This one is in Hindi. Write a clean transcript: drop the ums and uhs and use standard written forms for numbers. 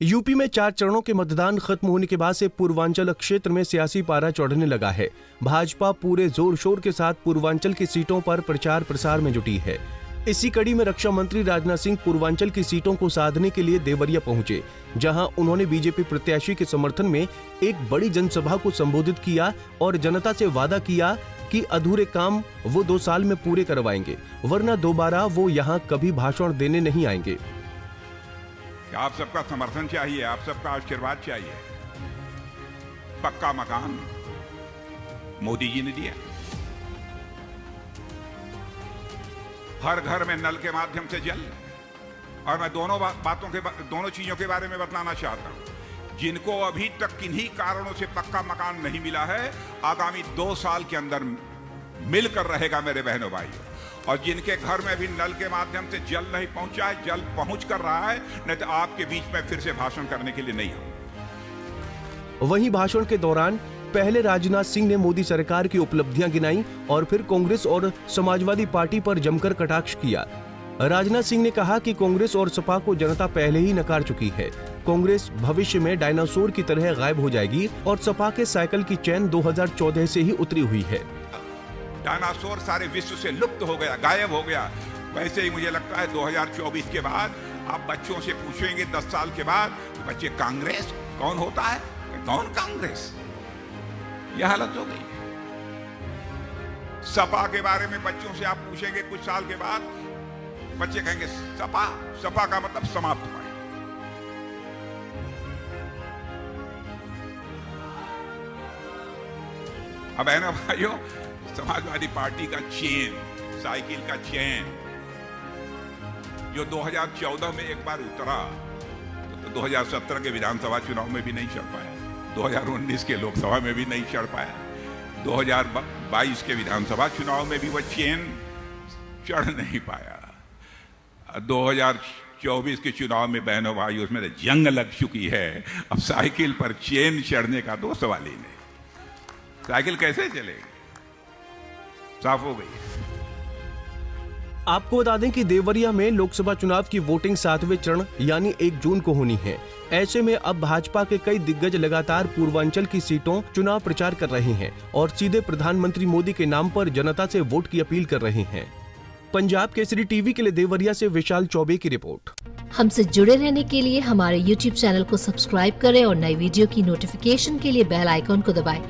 यूपी में 4 चरणों के मतदान खत्म होने के बाद से पूर्वांचल क्षेत्र में सियासी पारा चढ़ने लगा है। भाजपा पूरे जोर शोर के साथ पूर्वांचल की सीटों पर प्रचार प्रसार में जुटी है। इसी कड़ी में रक्षा मंत्री राजनाथ सिंह पूर्वांचल की सीटों को साधने के लिए देवरिया पहुंचे, जहां उन्होंने बीजेपी प्रत्याशी के समर्थन में एक बड़ी जनसभा को संबोधित किया और जनता से वादा किया कि अधूरे काम वो 2 साल में पूरे करवाएंगे, वरना दोबारा वो यहाँ कभी भाषण देने नहीं आएंगे। आप सबका समर्थन चाहिए, आप सबका आशीर्वाद चाहिए। पक्का मकान मोदी जी ने दिया, हर घर में नल के माध्यम से जल, और मैं दोनों चीजों के बारे में बतलाना चाहता हूं। जिनको अभी तक किन्हीं कारणों से पक्का मकान नहीं मिला है, आगामी 2 साल के अंदर मिलकर रहेगा मेरे बहनों भाइयों। और जिनके घर में भी नल के माध्यम से जल नहीं पहुंचा है, जल पहुंच कर रहा है, नहीं तो आपके बीच में फिर से भाषण करने के लिए नहीं आऊंगा। वहीं भाषण के दौरान पहले राजनाथ सिंह ने मोदी सरकार की उपलब्धियां गिनाई और फिर कांग्रेस और समाजवादी पार्टी पर जमकर कटाक्ष किया। राजनाथ सिंह ने कहा कि कांग्रेस और सपा को जनता पहले ही नकार चुकी है। कांग्रेस भविष्य में डायनासोर की तरह गायब हो जाएगी और सपा के साइकिल की चैन 2014 से ही उतरी हुई है। डायनासोर सारे विश्व से लुप्त हो गया, गायब हो गया। वैसे ही मुझे लगता है 2024 के बाद आप बच्चों से पूछेंगे 10 साल के बाद, बच्चे कांग्रेस कौन होता है, कौन कांग्रेस, यह हालत हो गई। सपा के बारे में बच्चों से आप पूछेंगे कुछ साल के बाद, बच्चे कहेंगे सपा का मतलब समाप्त हुआ है। अब है ना भाइयों, समाजवादी पार्टी का चेन, साइकिल का चेन जो 2014 में एक बार उतरा तो 2017 के विधानसभा चुनाव में भी नहीं चढ़ पाया, 2019 के लोकसभा में भी नहीं चढ़ पाया, 2022 के विधानसभा चुनाव में भी वह चेन चढ़ नहीं पाया। 2024 के चुनाव में बहनों भाई उसमें जंग लग चुकी है। अब साइकिल पर चेन चढ़ने का तो सवाल ही नहीं। साइकिल कैसे चलेगी, साफ हो गई। आपको बता दें कि देवरिया में लोकसभा चुनाव की वोटिंग 7वें चरण यानी 1 जून को होनी है। ऐसे में अब भाजपा के कई दिग्गज लगातार पूर्वांचल की सीटों चुनाव प्रचार कर रहे हैं और सीधे प्रधानमंत्री मोदी के नाम पर जनता से वोट की अपील कर रहे हैं। पंजाब केसरी टीवी के लिए देवरिया से विशाल चौबे की रिपोर्ट। हमसे जुड़े रहने के लिए हमारे YouTube चैनल को सब्सक्राइब करें और नई वीडियो की नोटिफिकेशन के लिए बेल आइकॉन को दबाएं।